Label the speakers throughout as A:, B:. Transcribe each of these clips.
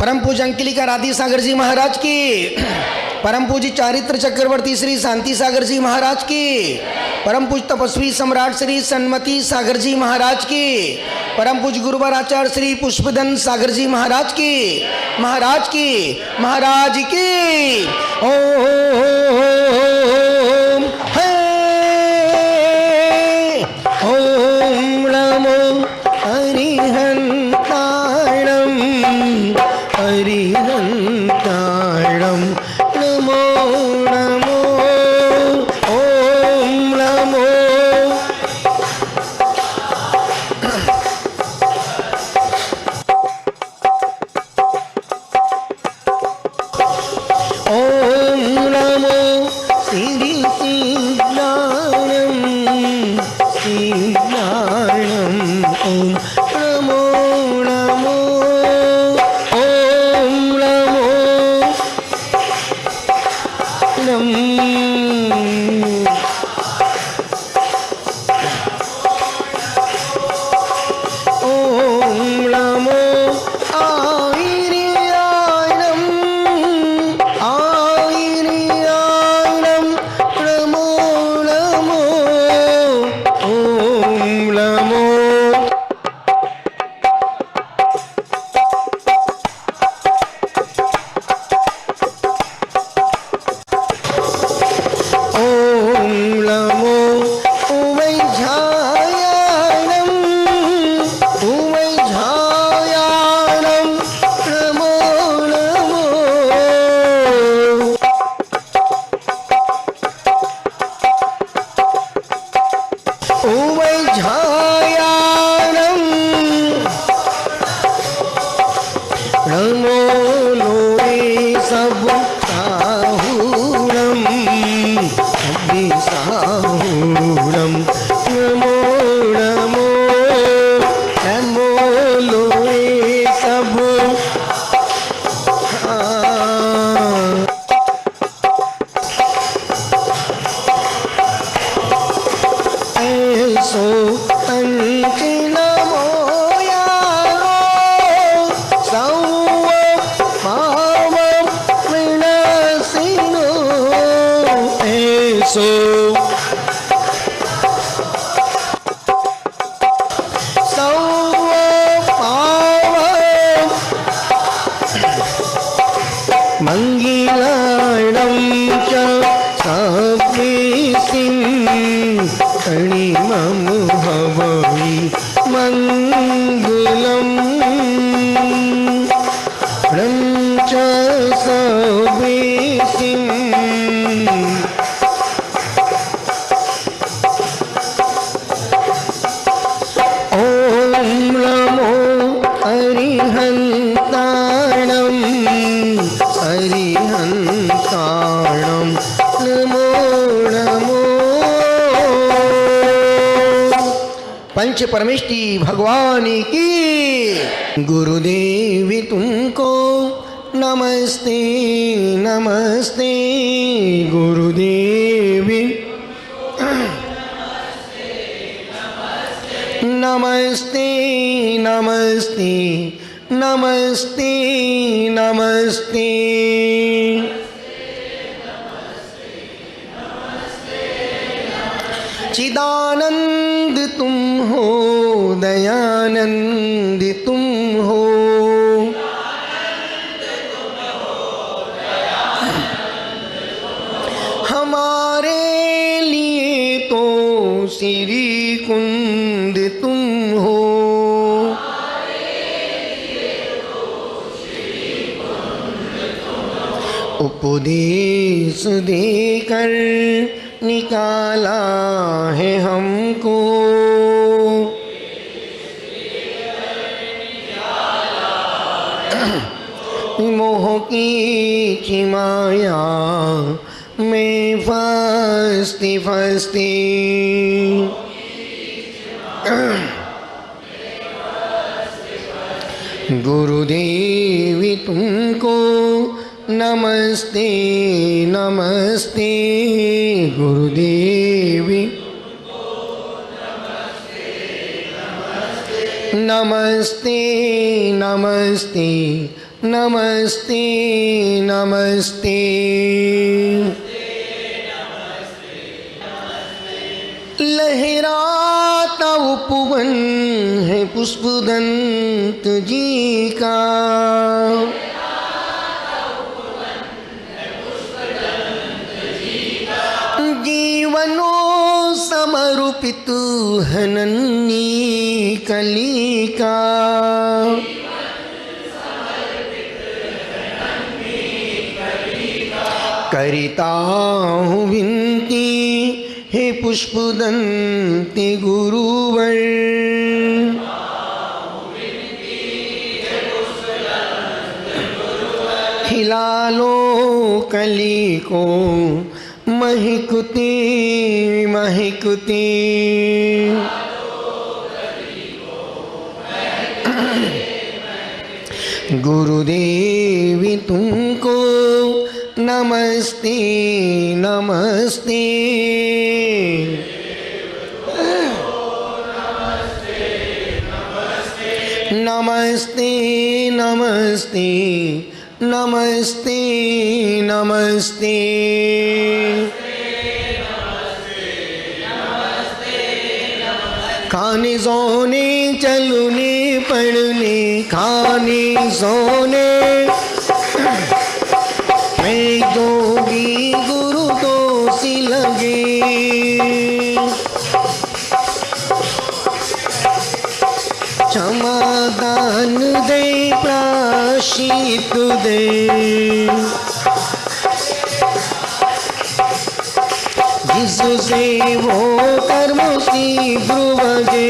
A: परम पूज्य अंकिलिका राधी सागर जी महाराज की, परम पूज्य चारित्र चक्रवर्ती श्री शांति सागर जी महाराज की, परम पूज्य तपस्वी सम्राट श्री सन्मति सागर जी महाराज की, परम पूज्य गुरुवर आचार्य श्री पुष्पदन सागर जी महाराज की, महाराज की, महाराज की। ओम नमो हरिहंताणम हरिहंताणम नमो नमो ओम नमो ओम नमो श्री सीताराम सीताराम ओम नमो नमो ओम नमो ओम नमो आयिर्यायणं आयिर्यायणं नमो नमो ओम नमो ओम नमो उमैझायाणं उमैझायाणं नमो नमो उमैझायाणं नमो लोरे सब साहूरम साहूरम नमो नमो नमो लोरे सब ऐसो पंच नमो यारो सौव पाव विनाशिनो ऐसो सौव पाव मंगलाणं च साप्रेसिं कणिमं हवै मंगलम् च साप्रेसिं ओम नमो हरिहंताणं हरिहंताणं नमो नमो पंच परमेष्टि भगवान की। गुरुदेवी तुमको नमस्ते नमस्ते गुरुदेवी नमस्ते नमस्ते नमस्ते नमस्ते चिदानंद तुम हो दयानंद तुम हो हमारे लिए तो श्री कुंद तुम हो उपदेश देकर निकाला है हमको मोह की छिमाया में फंसती फंसती गुरुदेवी तुमको नमस्ते नमस्ते गुरुदेवी नमस्ते नमस्ते नमस्ते नमस्ते। लहराता उपवन है पुष्पदंत जी का, जीवनों समर्पित है नन्ही कली का। करता हूँ विनती हे पुष्पदंती गुरुवर, खिला लो कली को महकती महकती। गुरुदेवी तुमको नमस्ते नमस्ते। नमस्ते नमस्ते नमस्ते नमस्ते। खाने सोने चलने पढ़ने खाने सोने, मैं जोगी गुरु दोषी लगे। क्षमादान दे प्रायश्चित दे, जिससे वो कर्म शीघ्र भजे।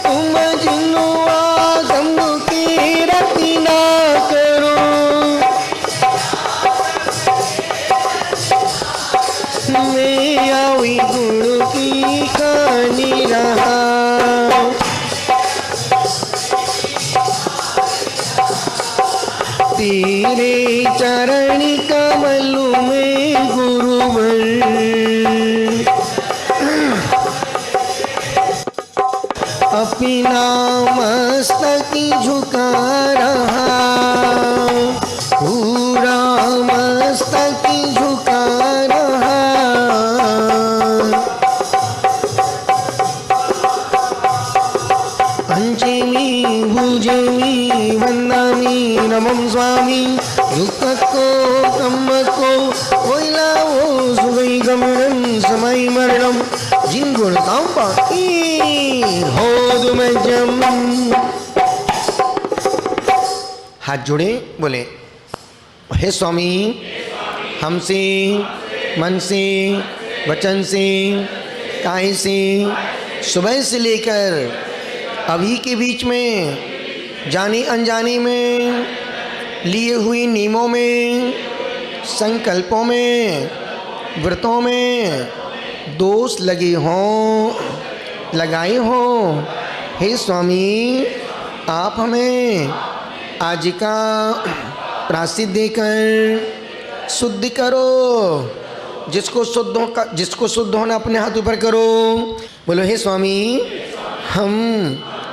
A: तुम जिनो आगम की रति ना करो, मैं आई गुण की कहानी रहा। तेरे चरण कमल में गुरुवर, अपना मस्तक झुका रहा, पूरा मस्तक झुका रहा। पंचमी भुजमी वंदमी नमः स्वामी, दुख को कम को कोयला वो सुगई गमनम समय मरणम, जिन गुण कांपा हो तुम्हें जम। हाथ जोड़े बोले, हे स्वामी हमसे मन से वचन से काहे से सुबह से लेकर अभी के बीच में जाने अनजाने में लिए हुई नियमों में संकल्पों में व्रतों में दोष लगे हों लगाए हों, हे स्वामी आप हमें आज का प्रायश्चित देकर शुद्ध करो। जिसको शुद्ध होना अपने हाथ ऊपर करो। बोलो हे स्वामी हम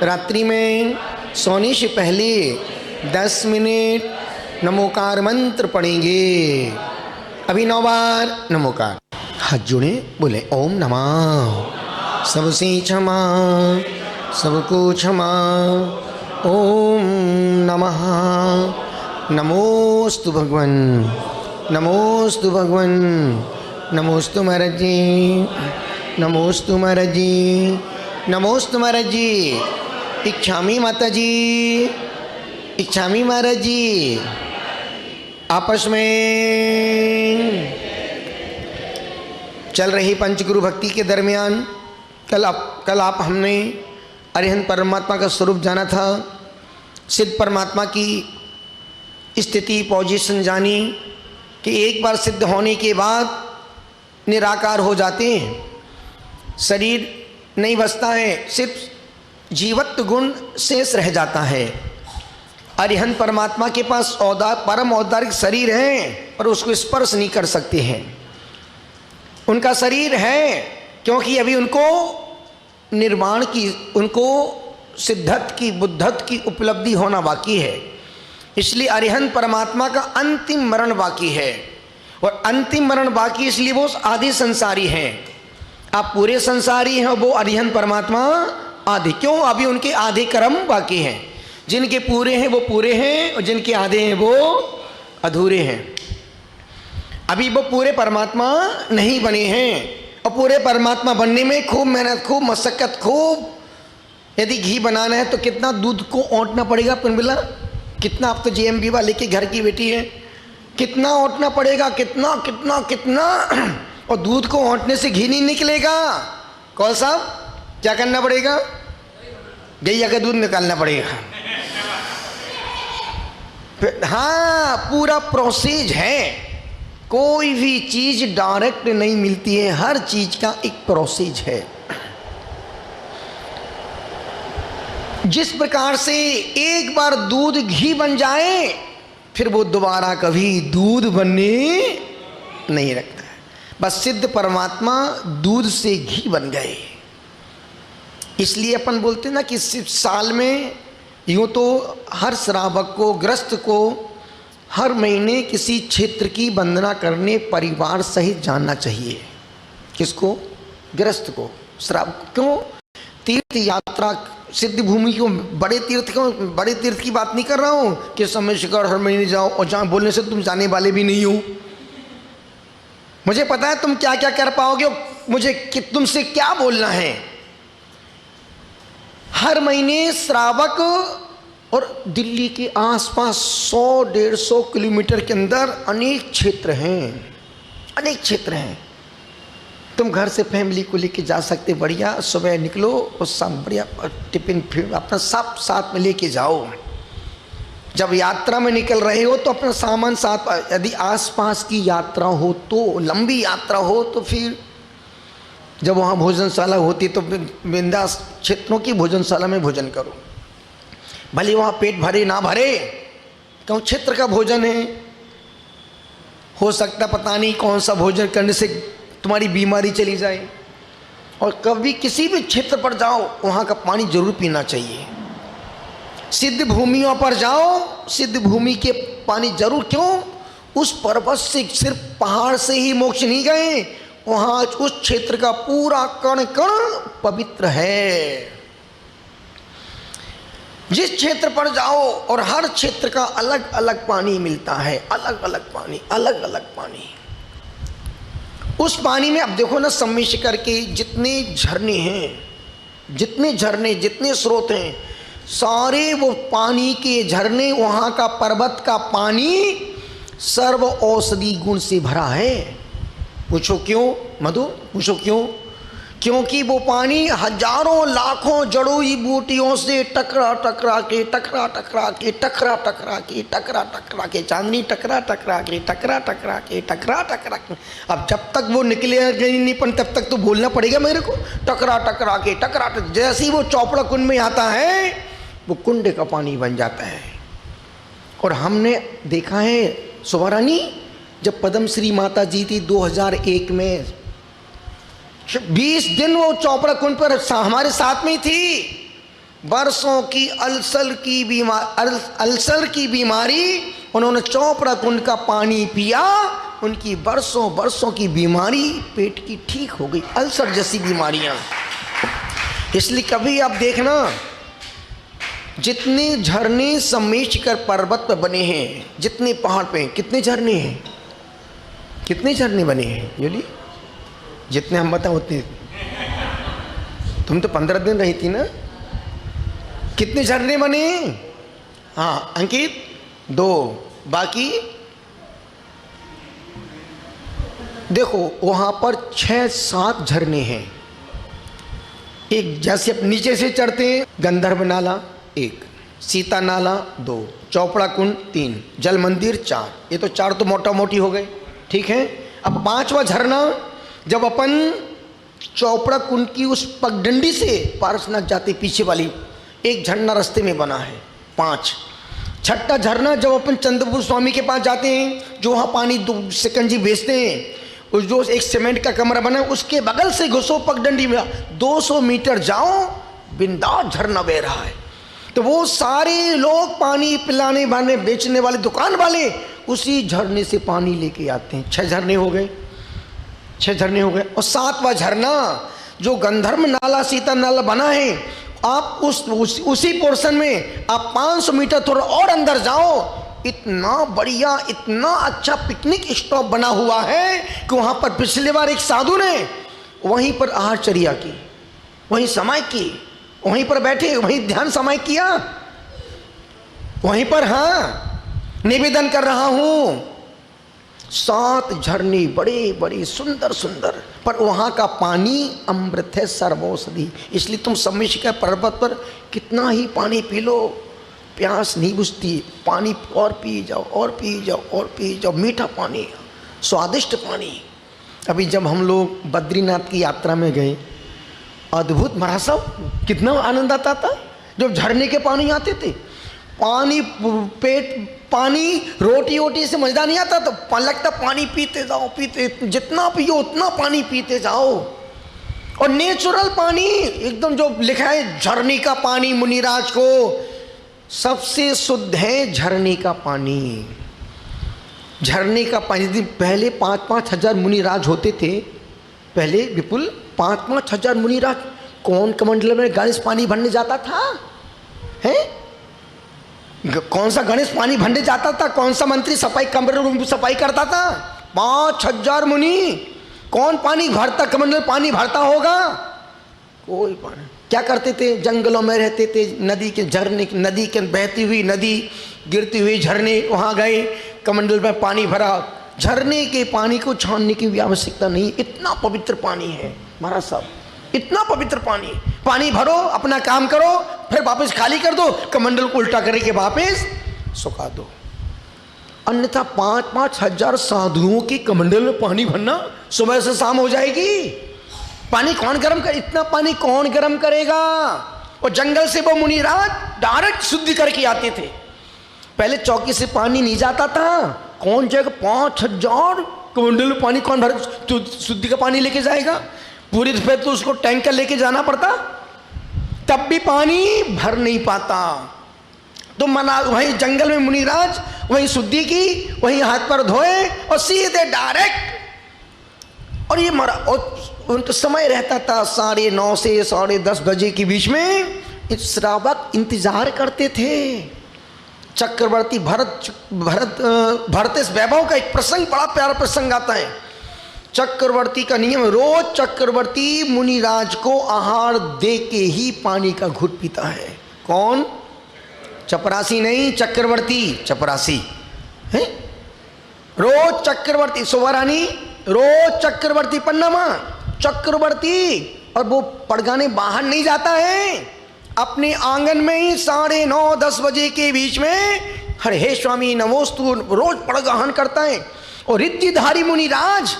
A: रात्रि में सोने से पहले 10 मिनट नमोकार मंत्र पढ़ेंगे। अभी 9 बार नमोकार। हाथ जोड़े बोले ओम नमः। सबसे क्षमा सबको क्षमा। ओम नमः। नमोस्तु भगवन नमोस्तु भगवन नमोस्तु महाराज जी नमोस्तु महाराज जी नमोस्तु महाराज जी। इच्छामी माता जी इच्छामी महाराज जी। आपस में चल रही पंचगुरु भक्ति के दरमियान कल आप हमने अरिहंत परमात्मा का स्वरूप जाना था। सिद्ध परमात्मा की स्थिति पोजीशन जानी कि एक बार सिद्ध होने के बाद निराकार हो जाते हैं, शरीर नहीं बचता है, सिर्फ जीवत्व गुण शेष रह जाता है। अरिहंत परमात्मा के पास परम औदारिक शरीर है पर उसको स्पर्श नहीं कर सकते हैं। उनका शरीर है क्योंकि अभी उनको निर्वाण की, उनको सिद्धत की, बुद्धत की उपलब्धि होना बाकी है। इसलिए अरिहंत परमात्मा का अंतिम मरण बाकी है, और अंतिम मरण बाकी इसलिए वो आदि संसारी हैं। आप पूरे संसारी हैं, वो अरिहंत परमात्मा आदि। क्यों? अभी उनके आधे कर्म बाकी हैं। जिनके पूरे हैं वो पूरे हैं, और जिनके आधे हैं वो अधूरे हैं। अभी वो पूरे परमात्मा नहीं बने हैं, और पूरे परमात्मा बनने में खूब मेहनत, खूब मशक्कत, खूब, यदि घी बनाना है तो कितना दूध को औंटना पड़ेगा पिनबिला, कितना। आप तो जीएमबी वाले के घर की बेटी है, कितना औंटना पड़ेगा, कितना कितना कितना, और दूध को औंटने से घी नहीं निकलेगा। कौन साहब, क्या करना पड़ेगा? गैया का दूध निकालना पड़ेगा। हाँ, पूरा प्रोसेस है। कोई भी चीज डायरेक्ट नहीं मिलती है, हर चीज का एक प्रोसेस है। जिस प्रकार से एक बार दूध घी बन जाए, फिर वो दोबारा कभी दूध बनने नहीं लगता है। बस सिद्ध परमात्मा दूध से घी बन गए। इसलिए अपन बोलते ना कि साल में यूँ तो हर श्रावक को, ग्रस्त को हर महीने किसी क्षेत्र की वंदना करने परिवार सहित जानना चाहिए। किसको? ग्रस्त को, श्रावक। क्यों? तीर्थ यात्रा, सिद्ध भूमि को, बड़े तीर्थ को, बड़े तीर्थ की बात नहीं कर रहा हूँ कि समय शिखर हर महीने जाओ, और जहाँ बोलने से तुम जाने वाले भी नहीं हो। मुझे पता है तुम क्या क्या कर पाओगे, मुझे तुमसे क्या बोलना है। हर महीने श्रावक, और दिल्ली के आसपास 100-150 किलोमीटर के अंदर अनेक क्षेत्र हैं, अनेक क्षेत्र हैं। तुम घर से फैमिली को लेके जा सकते, बढ़िया। सुबह निकलो और शाम बढ़िया टिफिन फिर अपना सब साथ में लेके जाओ। जब यात्रा में निकल रहे हो तो अपना सामान साथ, यदि आसपास की यात्रा हो तो, लंबी यात्रा हो तो फिर जब वहाँ भोजनशाला होती तो बिंदास क्षेत्रों की भोजनशाला में भोजन करो। भले वहाँ पेट भरे ना भरे, क्यों? क्षेत्र का भोजन है। हो सकता पता नहीं कौन सा भोजन करने से तुम्हारी बीमारी चली जाए। और कभी किसी भी क्षेत्र पर जाओ, वहाँ का पानी जरूर पीना चाहिए। सिद्ध भूमियों पर जाओ, सिद्ध भूमि के पानी जरूर। क्यों? उस पर्वत से, सिर्फ पहाड़ से ही मोक्ष नहीं गए, वहाँ उस क्षेत्र का पूरा कण कण पवित्र है। जिस क्षेत्र पर जाओ, और हर क्षेत्र का अलग अलग पानी मिलता है, अलग अलग पानी, अलग अलग पानी। उस पानी में अब देखो ना, सम्मिश्र के जितने झरने हैं, जितने झरने, जितने स्रोत हैं, सारे वो पानी के झरने, वहाँ का पर्वत का पानी सर्व औषधि गुण से भरा है। पूछो क्यों मधु? पूछो क्यों? क्योंकि वो पानी हजारों लाखों जड़ोई बूटियों से टकरा टकरा के, टकरा टकरा के, टकरा टकरा के, टकरा टकरा के, चांदनी टकरा टकरा के, टकरा टकरा के, टकरा टकरा के। अब जब तक वो निकले नहीं पन, तब तक तो बोलना पड़ेगा मेरे को। टकरा टकरा के, टकरा टकरा, जैसे ही वो चौपड़ा कुंड में आता है, वो कुंड का पानी बन जाता है। और हमने देखा है शोभा रानी, जब पद्मश्री माता जी थी 2001 में, 20 दिन वो चौपड़ा कुंड पर हमारे साथ में ही थी। बरसों की अल्सर की बीमारी, उन्होंने चौपड़ा कुंड का पानी पिया, उनकी बरसों बरसों की बीमारी पेट की ठीक हो गई, अल्सर जैसी बीमारियां। इसलिए कभी आप देखना, जितने झरने सम्मेशकर पर्वत पर बने हैं, जितने पहाड़ पे, कितने झरने हैं, कितने झरने बने हैं योली? जितने हम बताओ उतने। तुम तो 15 दिन रही थी ना। कितने झरने बने? हाँ अंकित, 2। बाकी देखो वहां पर 6-7 झरने हैं। एक जैसे अब नीचे से चढ़ते हैं, गंधर्व नाला 1, सीता नाला 2, चौपड़ा कुंड 3, जल मंदिर 4। ये तो 4 तो मोटा मोटी हो गए, ठीक है। अब 5वां झरना, जब अपन चौपड़ा कुंड की उस पगडंडी से पारसनाथ जाते पीछे वाली, एक झरना रास्ते में बना है, 5। 6ठा झरना जब अपन चंद्रपुर स्वामी के पास जाते हैं, जो वहाँ पानी शिकंजी बेचते हैं, उस जो एक सीमेंट का कमरा बना उसके बगल से घुसो पगडंडी में 200 मीटर जाओ बिंदास झरना बह रहा है। तो वो सारे लोग पानी पिलाने वाले बेचने वाले दुकान वाले उसी झरने से पानी लेके आते हैं। 6 झरने हो गए, 6 झरने हो गए। और 7वां झरना जो गंधर्व नाला सीता नाला बना है, आप उसी पोर्शन में आप 500 मीटर थोड़ा और अंदर जाओ, इतना बढ़िया इतना अच्छा पिकनिक स्टॉप बना हुआ है कि वहां पर पिछले बार एक साधु ने वहीं पर आहारचर्या की, वहीं समय की, वहीं पर बैठे वहीं ध्यान समय किया, वहीं पर। हाँ, निवेदन कर रहा हूं 7 झरने बड़े बड़े सुंदर सुंदर, पर वहाँ का पानी अमृत है सर्वौषधि। इसलिए तुम सम्मिश्र पर्वत पर कितना ही पानी पी लो, प्यास नहीं बुझती। पानी और पी जाओ और पी जाओ और पी जाओ, मीठा पानी, स्वादिष्ट पानी। अभी जब हम लोग बद्रीनाथ की यात्रा में गए, अद्भुत महाराज साहब कितना आनंद आता था जब झरने के पानी आते थे। पानी पेट पानी रोटी वोटी से मजा नहीं आता, तो लगता पानी पीते जाओ, पीते जितना पियो उतना पानी पीते जाओ। और नेचुरल पानी एकदम, जो लिखा है झरने का पानी मुनिराज को सबसे शुद्ध है झरने का पानी। झरने का पानी पहले 5-5 हजार मुनिराज होते थे, पहले विपुल 5-5 हजार मुनिराज। कौन कमंडल में गणेश पानी भरने जाता था? हैं? कौन सा गणेश पानी भरने जाता था? कौन सा मंत्री सफाई कमरे रूम सफाई करता था? 5 हजार मुनि। कौन पानी भरता, कमंडल पानी भरता होगा? कोई पानी। क्या करते थे? जंगलों में रहते थे, नदी के झरने, नदी के बहती हुई नदी, गिरती हुई झरने, वहाँ गए, कमंडल में पानी भरा। झरने के पानी को छानने की भी आवश्यकता नहीं, इतना पवित्र पानी है महाराज साहब, इतना पवित्र पानी। पानी भरो, अपना काम करो, फिर वापस खाली कर दो, कमंडल को उल्टा करके वापस सुखा दो। अन्यथा 5-5 हजार साधुओं के कमंडल में पानी भरना, सुबह से शाम हो जाएगी। पानी कौन गर्म कर, इतना पानी कौन गर्म करेगा? और जंगल से वो मुनिराज डायरेक्ट शुद्धि करके आते थे। पहले चौकी से पानी नहीं जाता था, कौन जाएगा? 5 हजार कमंडल में पानी कौन भर, तो शुद्धि का पानी लेके जाएगा? पूरी दोपहर तो उसको टैंकर लेके जाना पड़ता, तब भी पानी भर नहीं पाता। तो मना वहीं जंगल में मुनिराज वहीं शुद्धि की, वहीं हाथ पर धोए और सीधे डायरेक्ट। और ये मरा, और तो समय रहता था 9:30 से 10:30 बजे के बीच में। इस श्रावक इंतजार करते थे। चक्रवर्ती भरत इस वैभव का एक प्रसंग, बड़ा प्यारा प्रसंग आता है। चक्रवर्ती का नियम, रोज चक्रवर्ती मुनिराज को आहार दे के ही पानी का घूंट पीता है। कौन? चपरासी नहीं, चक्रवर्ती, चपरासी है। रोज चक्रवर्ती, शोभारानी रोज चक्रवर्ती, पन्नामा चक्रवर्ती। और वो पड़गाने बाहर नहीं जाता है, अपने आंगन में ही 9:30-10 बजे के बीच में हरे स्वामी नमोस्तु रोज पड़गाहन करता है। और रिद्धिधारी मुनिराज,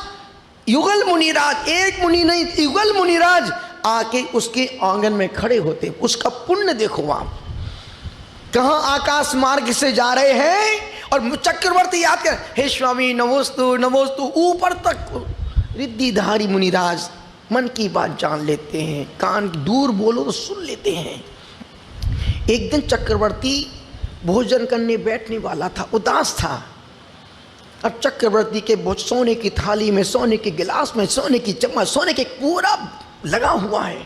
A: युगल मुनिराज, एक मुनि नहीं युगल मुनिराज आके उसके आंगन में खड़े होते। उसका पुण्य देखो आप, कहाँ आकाश मार्ग से जा रहे हैं और चक्रवर्ती याद कर, हे स्वामी नमोस्तु नमोस्तु, ऊपर तक रिद्धिधारी मुनिराज मन की बात जान लेते हैं, कान दूर बोलो तो सुन लेते हैं। एक दिन चक्रवर्ती भोजन करने बैठने वाला था, उदास था। अब चक्रवर्ती के सोने की थाली में, सोने के गिलास में, सोने की चम्मच, सोने के पूरा लगा हुआ है।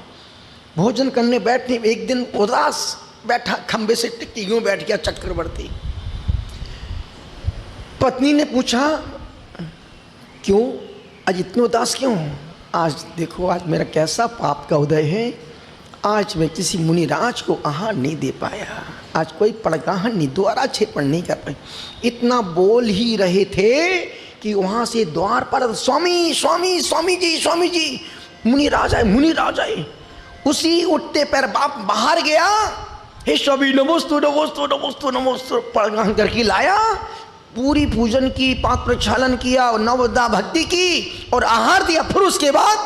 A: भोजन करने बैठने, एक दिन उदास बैठा, खंबे से टिक यूं बैठ गया चक्रवर्ती। पत्नी ने पूछा, क्यों आज इतने उदास क्यों? आज देखो, आज मेरा कैसा पाप का उदय है। आज मैं किसी मुनिराज को आहार नहीं दे पाया, आज कोई पड़गाहन नहीं, द्वारा छेपण नहीं कर पाई। इतना बोल ही रहे थे कि वहाँ से द्वार पर स्वामी स्वामी स्वामी जी, स्वामी जी, मुनिराज आए, मुनिराज आए। उसी उठते पैर बाप बाहर गया, हे स्वामी नमोस्तु नमोस्तु नमोस्तु नमोस्तु पड़गाहन करके लाया। पूरी पूजन की, पाक प्रक्षालन किया और नवदा भक्ति की और आहार दिया। फिर उसके बाद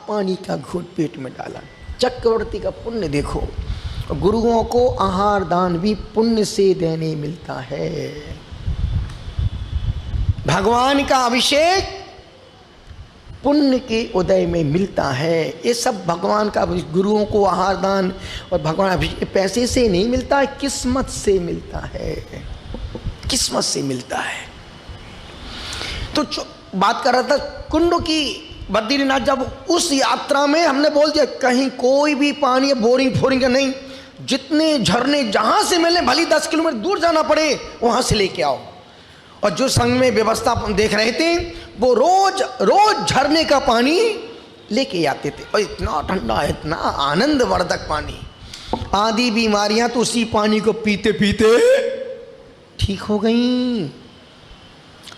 A: पानी का घूंट पेट में डाला। चक्रवर्ती का पुण्य देखो। गुरुओं को आहार दान भी पुण्य से देने मिलता है। भगवान का अभिषेक पुण्य के उदय में मिलता है। ये सब भगवान का, गुरुओं को आहार दान और भगवान पैसे से नहीं मिलता है, किस्मत से मिलता है, किस्मत से मिलता है। तो बात कर रहा था कुंड की, बद्रीनाथ जब उस यात्रा में हमने बोल दिया कहीं कोई भी पानी बोरिंग फोरिंग का नहीं, जितने झरने जहां से मिले भली 10 किलोमीटर दूर जाना पड़े वहां से लेके आओ। और जो संघ में व्यवस्था देख रहे थे वो रोज रोज झरने का पानी लेके आते थे और इतना ठंडा, इतना आनंदवर्धक पानी। आधी बीमारियां तो उसी पानी को पीते पीते ठीक हो गई।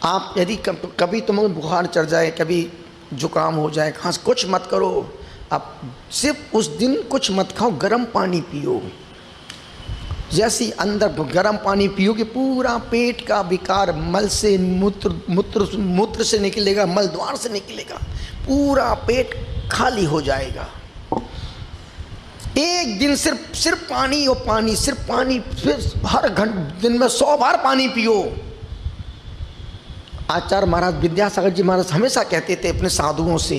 A: आप यदि कभी तुम्हें बुखार चढ़ जाए, कभी जुकाम हो जाए, खांस, कुछ मत करो, आप सिर्फ उस दिन कुछ मत खाओ, गर्म पानी पियो। जैसे अंदर गर्म पानी पियो कि पूरा पेट का विकार मल से मूत्र से निकलेगा, मल द्वार से निकलेगा, पूरा पेट खाली हो जाएगा। एक दिन सिर्फ पानी और पानी, सिर्फ पानी, फिर हर घंटे दिन में 100 बार पानी पियो। आचार्य महाराज, विद्यासागर जी महाराज हमेशा कहते थे अपने साधुओं से,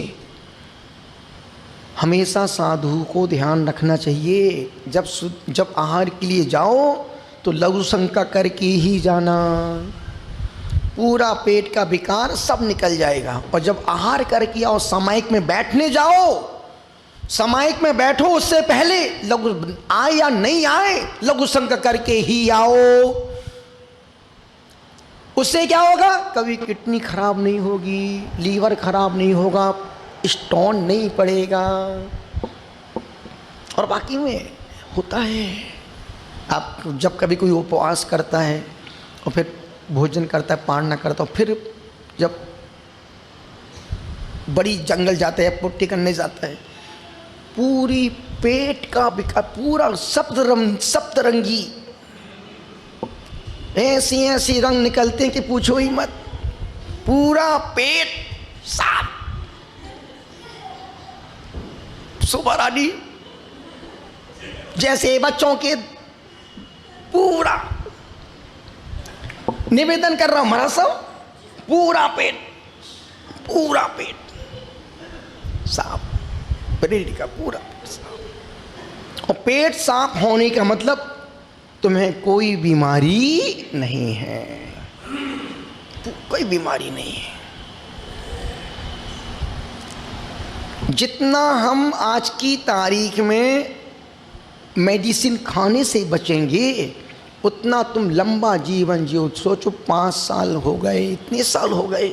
A: हमेशा साधु को ध्यान रखना चाहिए, जब आहार के लिए जाओ तो लघु शंका करके ही जाना, पूरा पेट का विकार सब निकल जाएगा। और जब आहार करके आओ, सामायिक में बैठने जाओ, सामायिक में बैठो, उससे पहले लघु आए या नहीं आए लघु शंका करके ही आओ। उससे क्या होगा, कभी किडनी खराब नहीं होगी, लीवर खराब नहीं होगा, स्टोन नहीं पड़ेगा। और बाकी में होता है, आप जब कभी कोई उपवास करता है और फिर भोजन करता है, पारण करता है, फिर जब बड़ी जंगल जाता है, पुट्टी करने जाता है, पूरी पेट का विकार, पूरा सप्तरंगी ऐसी रंग निकलते हैं कि पूछो ही मत, पूरा पेट साफ। सुबह रानी जैसे बच्चों के, पूरा निवेदन कर रहा हूं महाराज साहब, पूरा पेट साफ, पेट का पूरा पेट साफ। और पेट साफ होने का मतलब तुम्हें कोई बीमारी नहीं है, कोई बीमारी नहीं है। जितना हम आज की तारीख में मेडिसिन खाने से बचेंगे उतना तुम लंबा जीवन जियो। सोचो 5 साल हो गए, इतने साल हो गए,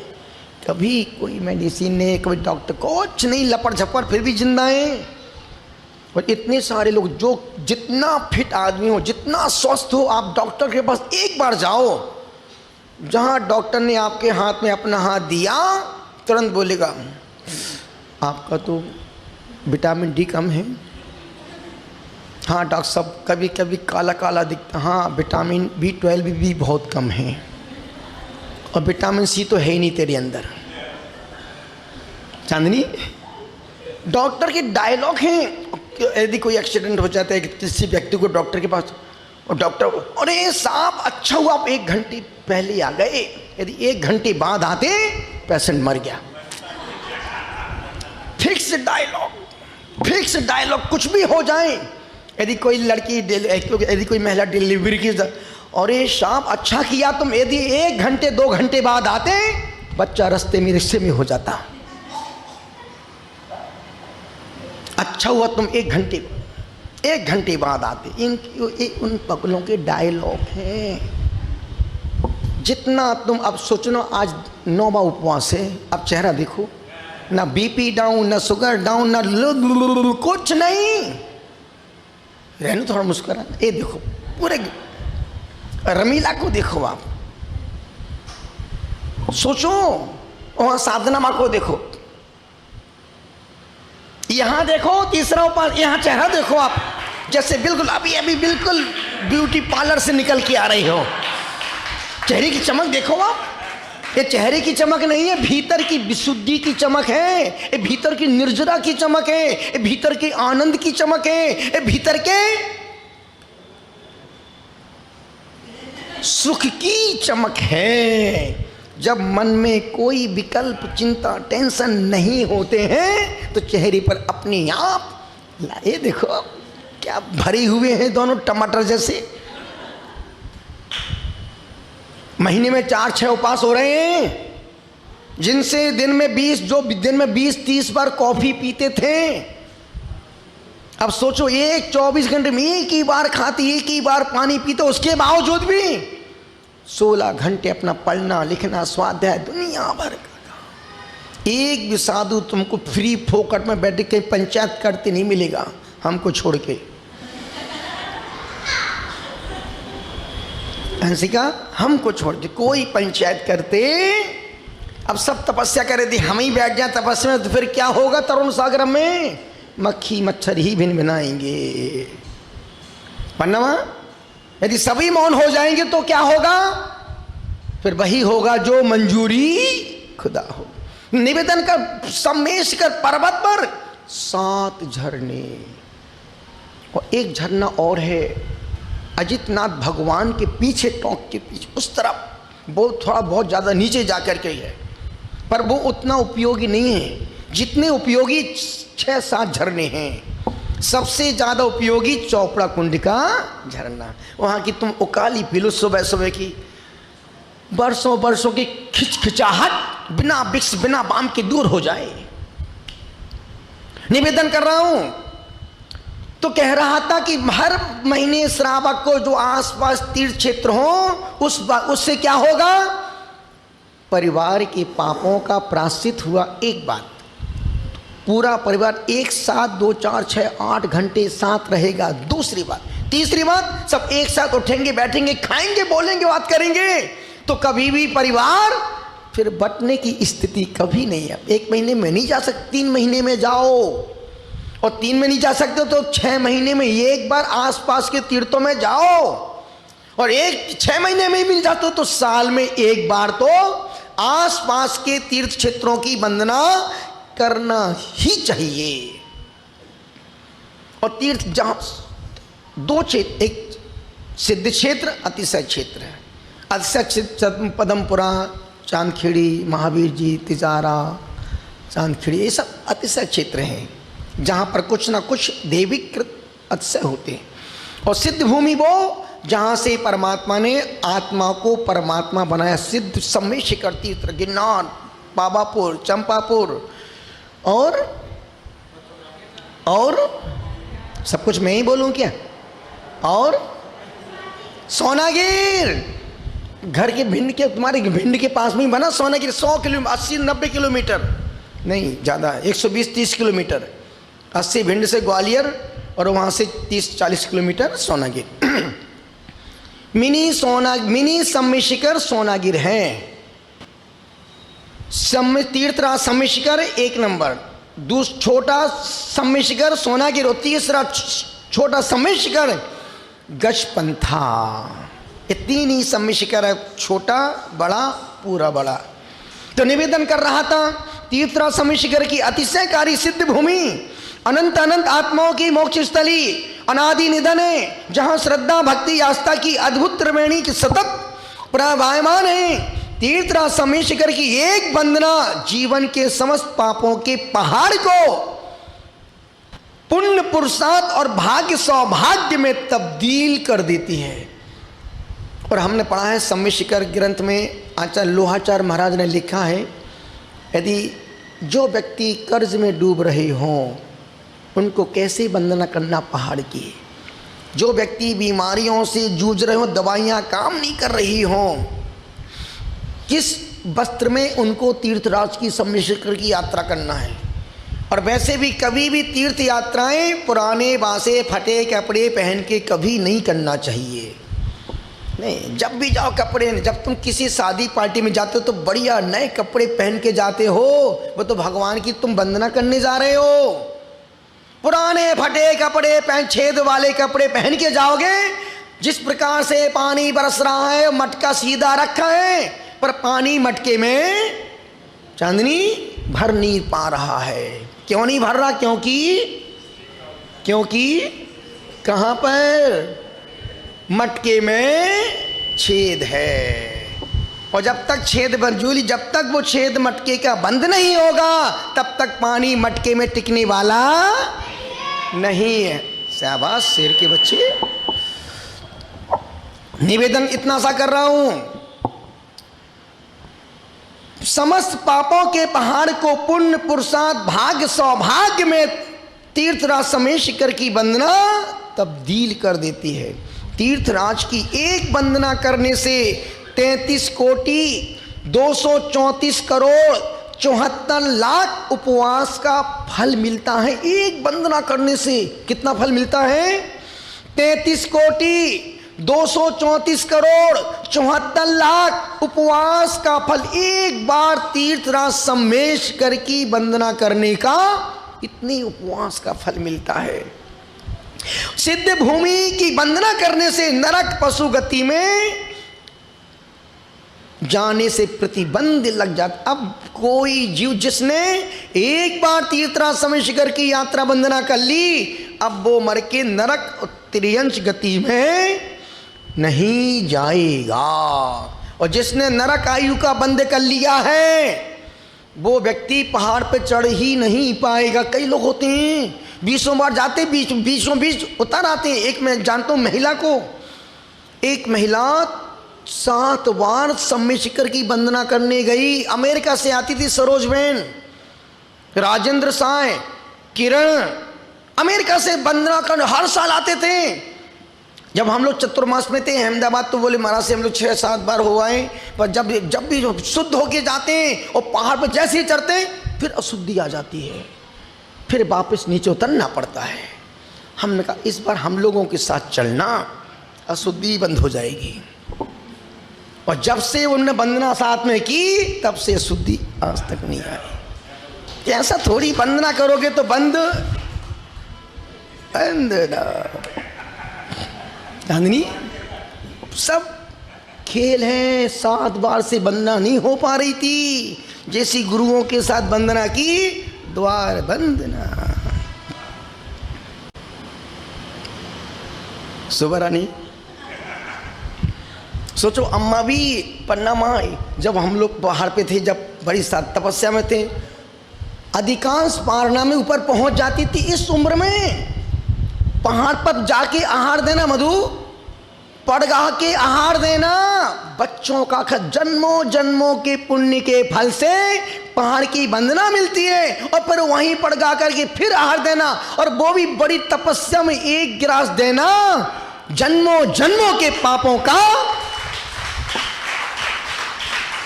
A: कभी कोई मेडिसिन नहीं, कोई डॉक्टर, कुछ नहीं, लपड़ झपड़, फिर भी जिंदा हैं। और इतने सारे लोग, जो जितना फिट आदमी हो, जितना स्वस्थ हो, आप डॉक्टर के पास एक बार जाओ, जहाँ डॉक्टर ने आपके हाथ में अपना हाथ दिया तुरंत बोलेगा आपका तो विटामिन डी कम है। हाँ डॉक्टर साहब, कभी कभी काला काला दिखता, हाँ विटामिन B12 भी बहुत कम है, और विटामिन C तो है ही नहीं तेरे अंदर। चांदनी, डॉक्टर के डायलॉग हैं। यदि कोई एक्सीडेंट हो जाता है किसी व्यक्ति को डॉक्टर के पास, और डॉक्टर, अरे साहब अच्छा हुआ आप 1 घंटे पहले आ गए, यदि 1 घंटे बाद आते पेशेंट मर गया। फिक्स डायलॉग, कुछ भी हो जाए। यदि कोई लड़की, यदि कोई महिला डिलीवरी की, अरे साहब अच्छा किया तुम यदि 1 घंटे 2 घंटे बाद आते, बच्चा रास्ते में रिक्शे में हो जाता। अच्छा हुआ तुम 1 घंटे बाद आते। उन पगलों के डायलॉग हैं। जितना तुम अब सोचना, आज 9वां उपवास है, अब चेहरा देखो, ना बीपी डाउन, ना शुगर डाउन, ना कुछ नहीं, रहने थोड़ा मुस्कुरा। ये देखो पूरे रमीला को देखो, आप सोचो, वहां साधना माँ को देखो, यहाँ देखो तीसरा उपवास, यहाँ चेहरा देखो आप, जैसे बिल्कुल अभी बिल्कुल ब्यूटी पार्लर से निकल के आ रही हो। चेहरे की चमक देखो आप, ये चेहरे की चमक नहीं है, भीतर की विशुद्धि की चमक है, ये भीतर की निर्जरा की चमक है, ये भीतर के आनंद की चमक है, ये भीतर के सुख की चमक है। जब मन में कोई विकल्प, चिंता, टेंशन नहीं होते हैं तो चेहरे पर अपने आप लाए देखो क्या भरे हुए हैं दोनों टमाटर जैसे। महीने में 4-6 उपवास हो रहे हैं, जिनसे दिन में 20-30 बार कॉफी पीते थे, अब सोचो एक 24 घंटे में एक ही बार खाते, एक ही बार पानी पीते, उसके बावजूद भी 16 घंटे अपना पढ़ना लिखना स्वाध्याय दुनिया भर का काम। एक भी साधु तुमको फ्री फोकट में बैठ के पंचायत करते नहीं मिलेगा, हमको छोड़ के। हंसिका, हमको छोड़ के कोई पंचायत करते। अब सब तपस्या करे थे, हम ही बैठ जाए तपस्या में तो फिर क्या होगा? तरुण सागर में मक्खी मच्छर ही भिन भिनाएंगे। पन्नमा, यदि सभी मौन हो जाएंगे तो क्या होगा? फिर वही होगा जो मंजूरी खुदा हो। निवेदन कर सम्मेश कर पर्वत पर 7 झरने, और एक झरना और है अजितनाथ भगवान के पीछे, टोंक के पीछे उस तरफ, वो थोड़ा बहुत ज़्यादा नीचे जा कर के है, पर वो उतना उपयोगी नहीं है जितने उपयोगी 6-7 झरने हैं। सबसे ज़्यादा उपयोगी चौपड़ा कुंड का झरना। वहाँ की तुम उकाली पी लो सुबह सुबह की, बरसों बरसों की खिचखिचाहट बिना विक्स बिना बाम के दूर हो जाए। निवेदन कर रहा हूं तो कह रहा था कि हर महीने श्रावक को जो आसपास तीर्थ क्षेत्र हो उससे क्या होगा? परिवार के पापों का प्रायश्चित हुआ। एक बात, पूरा परिवार एक साथ 2, 4, 6, 8 घंटे साथ रहेगा। दूसरी बात, तीसरी बात, सब एक साथ उठेंगे, बैठेंगे, खाएंगे, बोलेंगे, बात करेंगे, तो कभी भी परिवार फिर बंटने की स्थिति कभी नहीं है। 1 महीने में नहीं जा सकते, 3 महीने में जाओ, और 3 में नहीं जा सकते तो 6 महीने में एक बार आसपास के तीर्थों में जाओ, और 6 महीने में मिल जाते हो तो साल में एक बार तो आसपास के तीर्थ क्षेत्रों की वंदना करना ही चाहिए। और तीर्थ जहां 2 क्षेत्र, एक सिद्ध क्षेत्र, अतिशय क्षेत्र है। अतिशय क्षेत्र पदमपुरा, चांदखेड़ी, महावीर जी, तिजारा, चांदखेड़ी, ये सब अतिशय क्षेत्र हैं जहाँ पर कुछ ना कुछ देविकृत अतिशय होते हैं। और सिद्ध भूमि वो जहाँ से परमात्मा ने आत्मा को परमात्मा बनाया। सिद्ध समय शिखर तीर्थ, गिरनार, बाबापुर, चंपापुर, और सब कुछ मैं ही बोलूँ क्या? और सोनागिर, घर के भिंड के, तुम्हारे भिंड के पास में ही बना सोनागिर। 100 किलोमीटर, 80-90 किलोमीटर नहीं, ज़्यादा 120-30 किलोमीटर। 80 भिंड से ग्वालियर, और वहाँ से 30-40 किलोमीटर सोनागिर। मिनी सम्य शिखर सोनागिर है। तीर्थराज सम्य शिखर 1 नंबर, छोटा सम्य शिखर सोनागिर, और तीसरा छोटा सम्य शिखर गजपंथा। ये 3 ही सम्य शिखर है, छोटा, बड़ा, पूरा बड़ा। तो निवेदन कर रहा था, तीर्थराज सम्य शिखर की अतिशयकारी सिद्ध भूमि, अनंत अनंत आत्माओं की मोक्ष स्थली, अनादि निधन है, जहां श्रद्धा भक्ति आस्था की अद्भुत त्रिवेणी की सतत प्रवाहमान है। तीर्थराज सम्य शिखर की एक वंदना जीवन के समस्त पापों के पहाड़ को पुण्य, पुरुषार्थ और भाग्य सौभाग्य में तब्दील कर देती है। और हमने पढ़ा है सम्य शिखर ग्रंथ में, आचार्य लोहाचार्य महाराज ने लिखा है, यदि जो व्यक्ति कर्ज में डूब रहे हों उनको कैसे वंदना करना पहाड़ की। जो व्यक्ति बीमारियों से जूझ रहे हों, दवाइयाँ काम नहीं कर रही हों, किस वस्त्र में उनको तीर्थराज की सम्य शिखर की यात्रा करना है। और वैसे भी कभी भी तीर्थ यात्राएं पुराने बासे फटे कपड़े पहन के कभी नहीं करना चाहिए। नहीं, जब भी जाओ कपड़े, जब तुम किसी शादी पार्टी में जाते हो तो बढ़िया नए कपड़े पहन के जाते हो, वो तो भगवान की तुम वंदना करने जा रहे हो। पुराने फटे कपड़े पहन, छेद वाले कपड़े पहन के जाओगे, जिस प्रकार से पानी बरस रहा है, मटका सीधा रखा है, पर पानी मटके में चांदनी भर नहीं पा रहा है। क्यों नहीं भर रहा? क्योंकि कहाँ पर? मटके में छेद है। और जब तक छेद बंजूली, जब तक वो छेद मटके का बंद नहीं होगा तब तक पानी मटके में टिकने वाला नहीं है। शाबाश शेर के बच्चे। निवेदन इतना सा कर रहा हूं, समस्त पापों के पहाड़ को पुण्य पुरुषार्थ भाग्य सौभाग्य में तीर्थराज समेशकर की वंदना तब्दील कर देती है। तीर्थराज की एक वंदना करने से 33 कोटि 234 करोड़ 74 लाख उपवास का फल मिलता है। एक वंदना करने से कितना फल मिलता है? 33 कोटि 234 करोड़ 74 लाख उपवास का फल एक बार तीर्थराज सम्मेशकर की वंदना करने का इतनी उपवास का फल मिलता है। सिद्ध भूमि की वंदना करने से नरक पशु गति में जाने से प्रतिबंध लग जाता। अब कोई जीव जिसने एक बार तीर्थराज समेशकर की यात्रा वंदना कर ली, अब वो मर के नरक त्रियंश गति में नहीं जाएगा। और जिसने नरक आयु का बंद कर लिया है वो व्यक्ति पहाड़ पे चढ़ ही नहीं पाएगा। कई लोग होते हैं 20 बार जाते, बीचों बीच उतर आते हैं। एक मैं जानता हूँ महिला को, एक महिला 7 बार सम्मेशकर की वंदना करने गई। अमेरिका से आती थी सरोज बहन, राजेंद्र साय, किरण, अमेरिका से वंदना करने हर साल आते थे। जब हम लोग चतुर्मास में थे अहमदाबाद तो बोले महाराज से हम लोग 6-7 बार हो आए, पर जब भी शुद्ध होके जाते हैं और पहाड़ पर जैसे ही चढ़ते हैं फिर अशुद्धि आ जाती है, फिर वापस नीचे उतरना पड़ता है। हमने कहा इस बार हम लोगों के साथ चलना, अशुद्धि बंद हो जाएगी। और जब से उन्होंने वंदना साथ में की तब से अशुद्धि आज तक नहीं आई। ऐसा थोड़ी वंदना करोगे तो बंद चांदनी सब खेल है। 7 बार से वंदना नहीं हो पा रही थी, जैसी गुरुओं के साथ वंदना की द्वार बंदना। सुबह रानी सोचो, अम्मा भी पन्ना माँ, जब हम लोग पहाड़ पे थे, जब बड़ी तपस्या में थे, अधिकांश पारना में ऊपर पहुंच जाती थी। इस उम्र में पहाड़ पर जाके आहार देना, मधु पड़गा के आहार देना, बच्चों का जन्मों जन्मों के पुण्य के फल से पहाड़ की वंदना मिलती है। और फिर वहीं पड़गा करके फिर आहार देना, और वो भी बड़ी तपस्या में 1 गिलास देना, जन्मों जन्मों के पापों का।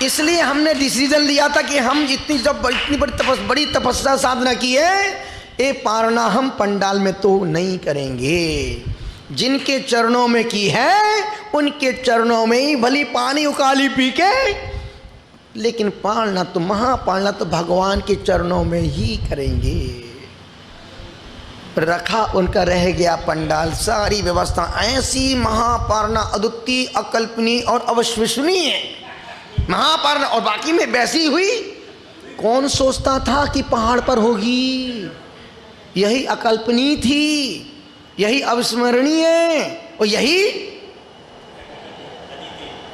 A: इसलिए हमने डिसीजन लिया था कि हम इतनी बड़ी तपस्या साधना की है, ये पारना हम पंडाल में तो नहीं करेंगे। जिनके चरणों में की है उनके चरणों में ही भली पानी उकाली पी के, लेकिन पालना तो महापालना तो भगवान के चरणों में ही करेंगे। रखा उनका रह गया पंडाल, सारी व्यवस्था ऐसी महापालना अद्वितीय, अकल्पनीय और अविश्वसनीय महापालना। और बाकी में वैसी हुई। कौन सोचता था कि पहाड़ पर होगी? यही अकल्पनीय थी, यही अविस्मरणीय और यही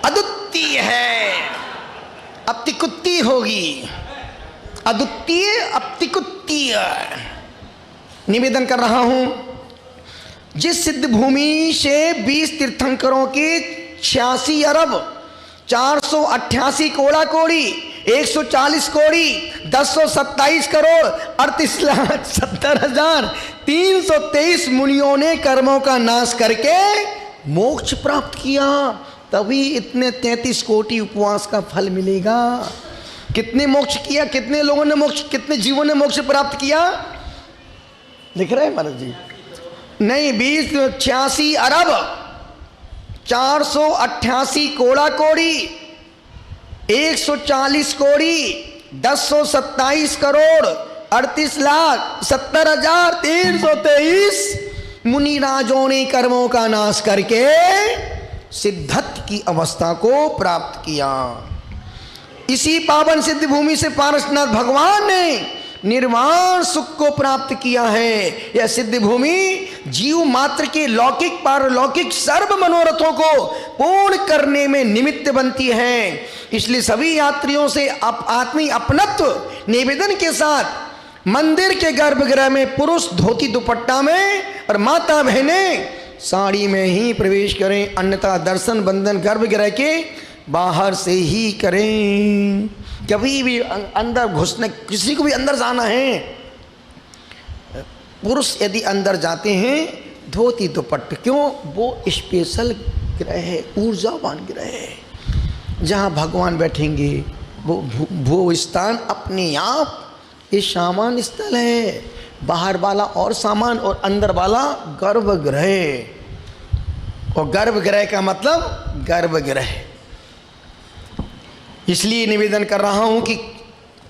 A: अद्वितीय है। अतिकुत्ती होगी, अद्वितीय अतिकुत्तीय। निवेदन कर रहा हूं, जिस सिद्ध भूमि से 20 तीर्थंकरों के 86 अरब 488 कोड़ा कोड़ी 140 कोड़ी 1027 करोड़ 38,70,323 मुनियों ने कर्मों का नाश करके मोक्ष प्राप्त किया। तभी इतने 33 कोटि उपवास का फल मिलेगा। कितने मोक्ष किया, कितने लोगों ने मोक्ष, कितने जीवों ने मोक्ष प्राप्त किया? लिख रहे हैं महाराज जी? नहीं, 86 अरब 488 कोड़ा कोड़ी 140 कोड़ी 1027 करोड़ 38,70,323 मुनिराजों ने कर्मों का नाश करके सिद्धत्व की अवस्था को प्राप्त किया। इसी पावन सिद्ध भूमि से पारसनाथ भगवान ने निर्वाण सुख को प्राप्त किया है। यह सिद्ध भूमि जीव मात्र के लौकिक पारलौकिक सर्व मनोरथों को पूर्ण करने में निमित्त बनती है। इसलिए सभी यात्रियों से आत्मी अपनत्व निवेदन के साथ मंदिर के गर्भगृह में पुरुष धोती दुपट्टा में और माता बहनें साड़ी में ही प्रवेश करें, अन्यथा दर्शन बंधन गर्भगृह के बाहर से ही करें। कभी भी अंदर घुसने, किसी को भी अंदर जाना है, पुरुष यदि अंदर जाते हैं धोती दुपट्टे, क्यों? वो स्पेशल ग्रह है, ऊर्जावान ग्रह है, जहाँ भगवान बैठेंगे। वो स्थान अपने आप ये सामान स्थल है। बाहर वाला और सामान और अंदर वाला गर्भगृह, और गर्भगृह का मतलब गर्भगृह। इसलिए निवेदन कर रहा हूं कि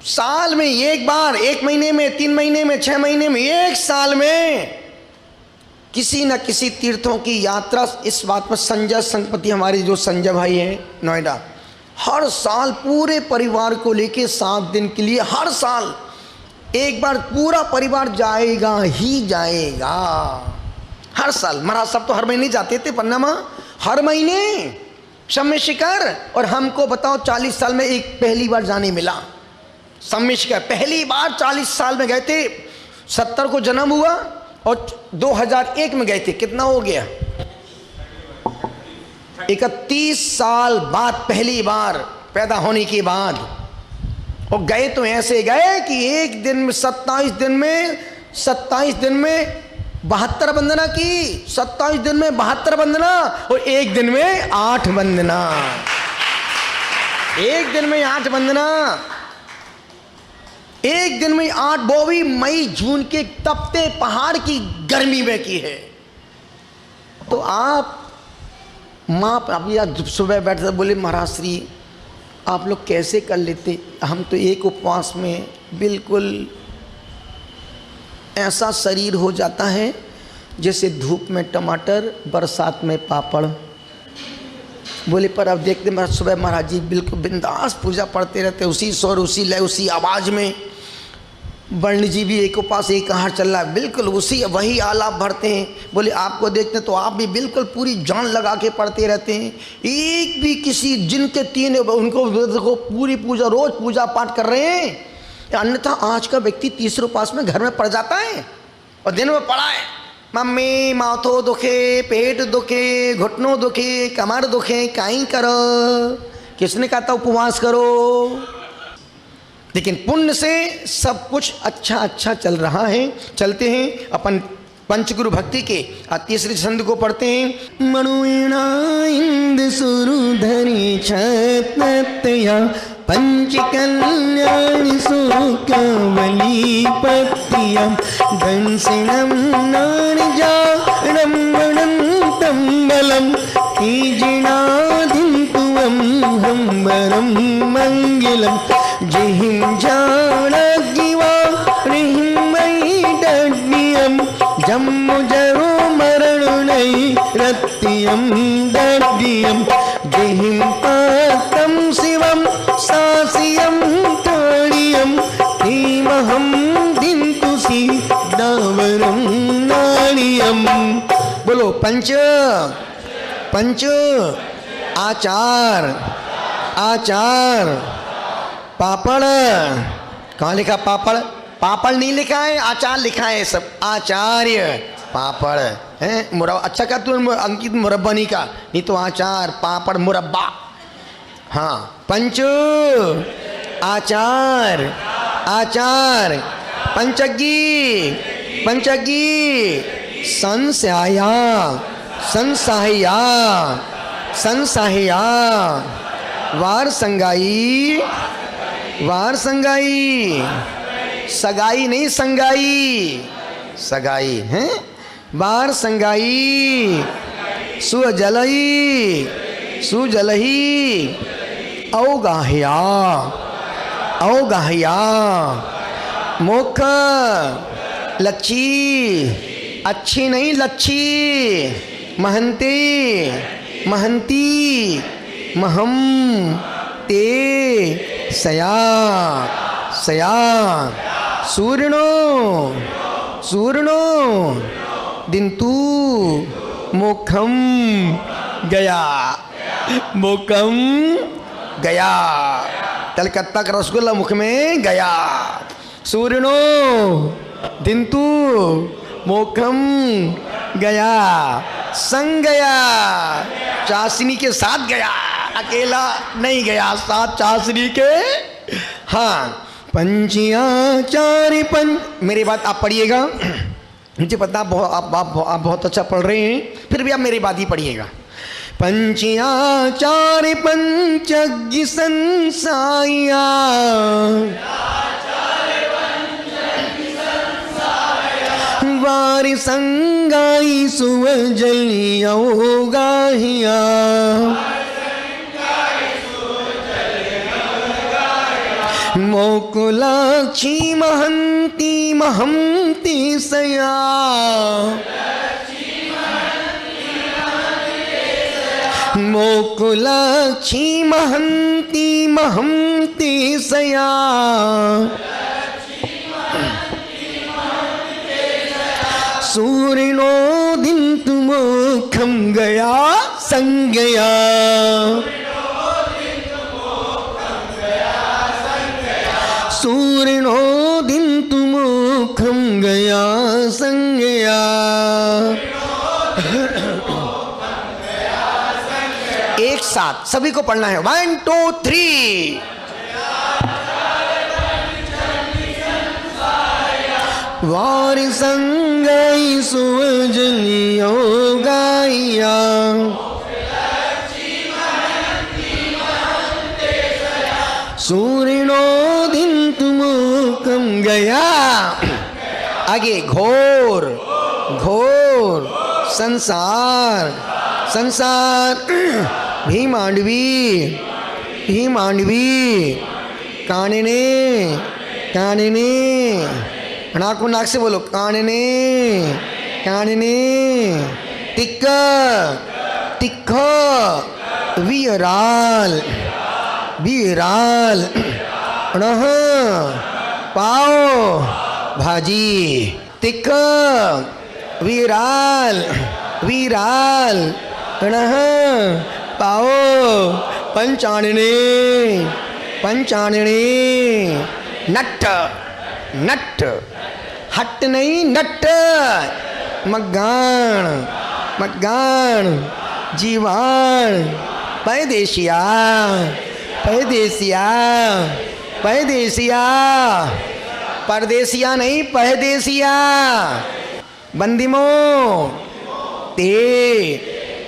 A: साल में एक बार, 1 महीने में, 3 महीने में, 6 महीने में, 1 साल में किसी न किसी तीर्थों की यात्रा। इस बात पर संजय संगपति, हमारे जो संजय भाई हैं नोएडा, हर साल पूरे परिवार को लेके 7 दिन के लिए हर साल एक बार पूरा परिवार जाएगा ही जाएगा। हर साल महाराज साहब तो हर महीने जाते थे पन्नामा, हर महीने सम्य शिखर। और हमको बताओ 40 साल में एक पहली बार जाने मिला सम्य शिखर। पहली बार 40 साल में गए थे। 70 को जन्म हुआ और 2001 में गए थे। कितना हो गया? 31 साल बाद पहली बार पैदा होने के बाद। और गए तो ऐसे गए कि एक दिन में 27 दिन में 72 वंदना की, 27 दिन में 72 वंदना, और एक दिन में 8 वंदना। एक दिन में 8 वंदना, एक दिन में 8, वो भी मई जून के तपते पहाड़ की गर्मी में की है। तो आप माँ अभी आज सुबह बैठे बोले महाराज श्री आप लोग कैसे कर लेते? हम तो एक उपवास में बिल्कुल ऐसा शरीर हो जाता है जैसे धूप में टमाटर, बरसात में पापड़। बोले पर अब देखते सुबह महाराज जी बिल्कुल बिंदास पूजा पढ़ते रहते, उसी स्वर, उसी लय, उसी आवाज़ में। वर्ण जी भी एक उपास एक आहार चल रहा है, बिल्कुल उसी वही आलाप भरते हैं। बोले आपको देखते तो आप भी बिल्कुल पूरी जान लगा के पढ़ते रहते हैं। एक भी किसी जिनके 3 उनको पूरी पूजा, रोज पूजा पाठ कर रहे हैं। अन्यथा आज का व्यक्ति तीसरे उपास में घर में पड़ जाता है और दिन में पड़ा है, मम्मी माथो दुखे, पेट दुखे, घुटनों दुखे, कमर दुखे, काई करो। किसने कहा था उपवास करो? लेकिन पुण्य से सब कुछ अच्छा चल रहा है। चलते हैं अपन पंचगुरु भक्ति के तीसरे छंद को पढ़ते हैं। मणुणा इंद सुरुधरी छतया पंच कल्याण सुकवली पत्तिया दंसिणम नाणजाणम गणंतम बलम ईजिनाधिंतुवम हंबरम मंगलम जिहिं जाणगिवा रिहिमई दड्डियम जम्मुजरो मरणै रत्तियम दड्डियम जिहिं पातम शिवम सासियम ताड़ियम धीमहम दिंतुसी दावरम नाड़ियम। बोलो पंच आचार पापड़। कहाँ लिखा पापड़? पापड़ नहीं लिखा है, आचार लिखा है। सब आचार्य पापड़ है। मुरब्बा अच्छा का तू अंकित मुरब्बा नहीं का, नहीं तो आचार पापड़ मुरब्बा। हाँ पंच आचार पंचज्ञी संसाहिया वार संगाई सगाई नहीं सगाई हैं। वार संगाई सुजलही अवगाह्या मुख लच्छी अच्छी नहीं लच्छी महंती महम ते सया सूर्णो सूर्णो दिंतु मुखम गया, मुखम गया। कलकत्ता का रसगुल्ला मुख में गया। सूर्णो दिंतु मुखम गया, संग गया, चाशनी के साथ गया, अकेला नहीं गया, साथ चाशनी के। हाँ, पंचाचार्य पंच, मेरी बात आप पढ़िएगा। मुझे पता आप बहुत अच्छा पढ़ रहे हैं, फिर भी आप मेरी बात ही पढ़िएगा। पंचाचार्य पंचज्ञ संसाया, वारि संगाई सुवजलियो गाहिया, मोकुलाक्षी महंती महंती सया, मोकुलाक्षी महंती महंती सया, सूर्णो दिंतु मुखम गया संगया, सूर्णो दिंतु मुखम गया संगया। एक साथ सभी को पढ़ना है, 1 2 3। वारि संगाई सुवजलियो गाइया, सूर्णो दिंतु मुखम गया। आगे घोर घोर संसार संसार, भीमांडवी भीमांडवी, कानने कानने, नाक को नाक से बोलो, कानने कानने, तिक्क तिक्ख, विराल विराल, अणह पाव भाजी, तिक्ख विराल विराल, अणह पाव, पंचानने पंचानने, नट्ट नट्ट, हट नहीं नट्ट, मगान मगान, जीवान, पैदेशिया पैदेशिया पैदेशिया, परदेशिया नहीं पैदेशिया, बंदिमो ते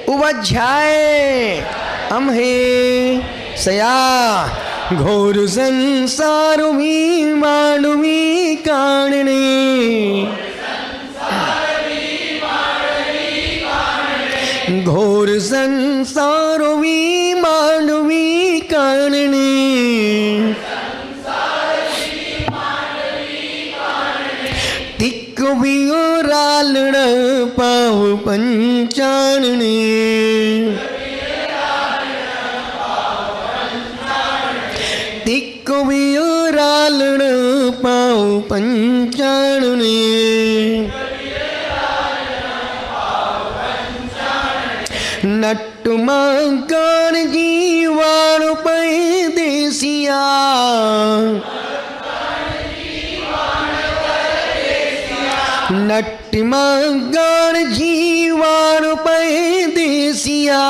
A: उवज्झाए अम्हे सया, घोर संसारुमी मानुमी कानने, घोर संसारुमी मानुमी कानने, तिक्क विरालण पाव पंचानने, तिक्क विरालण पाव पंचानने, नट्ट मगान जीवाण पैदेशिया, नट्ट मगान जीवाण पैदेशिया,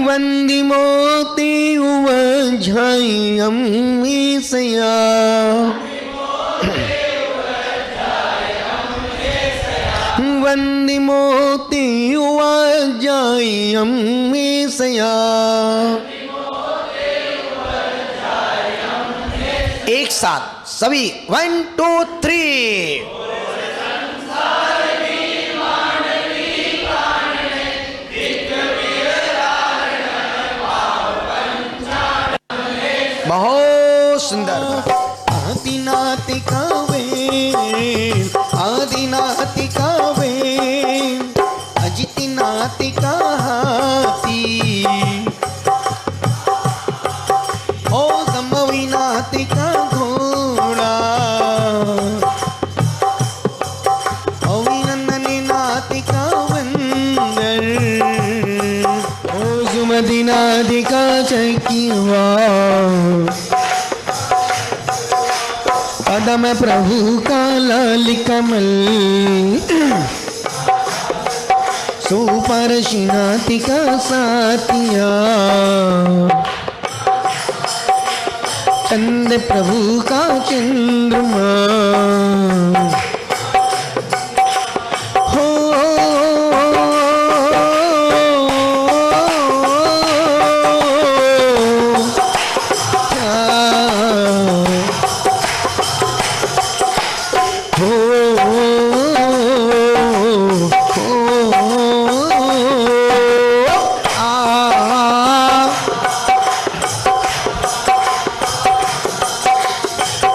A: वंदी मोती उवझाई अम्मी सया, वंदी मोती उवझाई अम्मी सया। एक साथ सभी 1 2 3। बहुत सुंदर। आदिनाथ कावे आदिनाथ कावे, अजितनाथ का हाथी, पादम प्रभु का लाल कमल सुपर्शिनाति का साथिया चंद प्रभु का चंद्रमा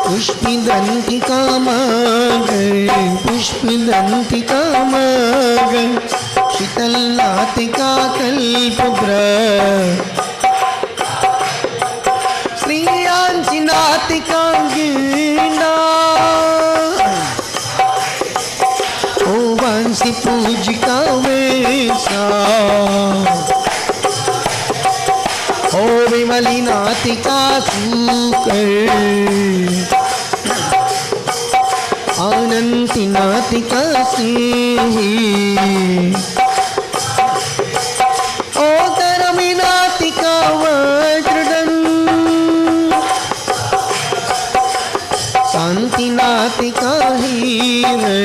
A: पुष्पिदंतिका मगर पुष्पिदंतिका मगर शीतलनातिका कल्पभ्र श्रीयांसिनातिका गिना ओ वंशी पूजिका वेशा ओ विमलिनातिका सुकर अनंति नातिका सिंही ओ करमी नातिका वज्रदंड शांति नातिका हीरे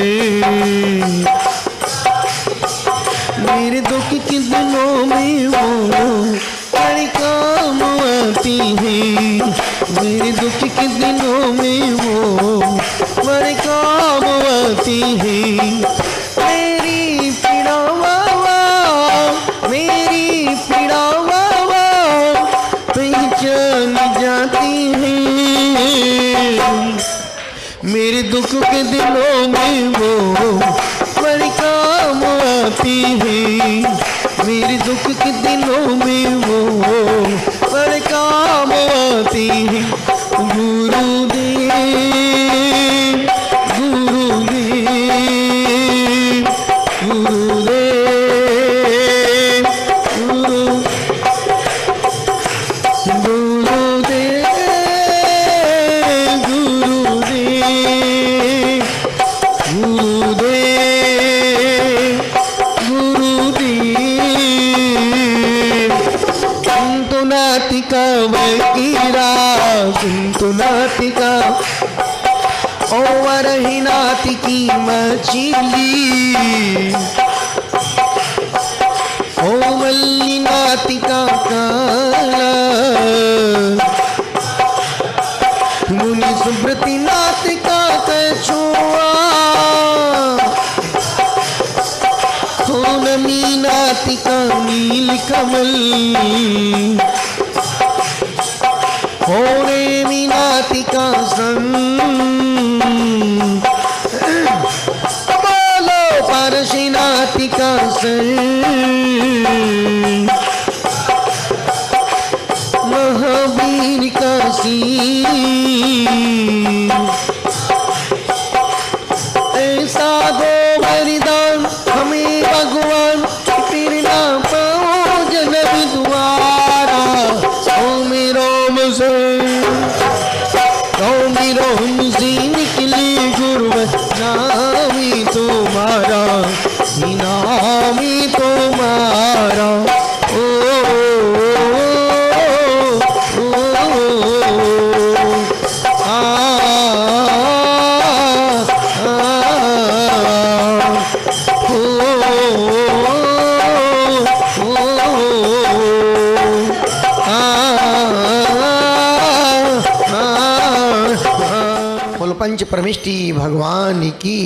A: मेरे दुख के दिनों में वो बड़ी काम आती है मेरे दुख के दिनों में वो बड़े काम आती है मेरी पीड़ा वावा पहचान जाती है मेरे दुख के दिनों में वो बड़े काम आती है मेरे दुख के दिनों में वो बड़े काम आती है गुरुदेव गुरुदेव गुरुदेव गुरुदेव गुरुदेव गुरुदेव नातिका वकीरा किंतु नातिका ओ वरही नातिकी मछली ओ मल्ली नातिका काला मुनि सुब्रति नातिका कछुआ नमी नातिका नील कमल होरे मीनातिका बोलो पारशीनातिका महावीर का सी ऐसा दो वरदान हमें भगवान फिर ना पाओ जन्म द्वारा रोम से निकली गुरुवर नामी तुम्हारा नामी तुम्हारा ओ पंच परमेष्टि भगवान की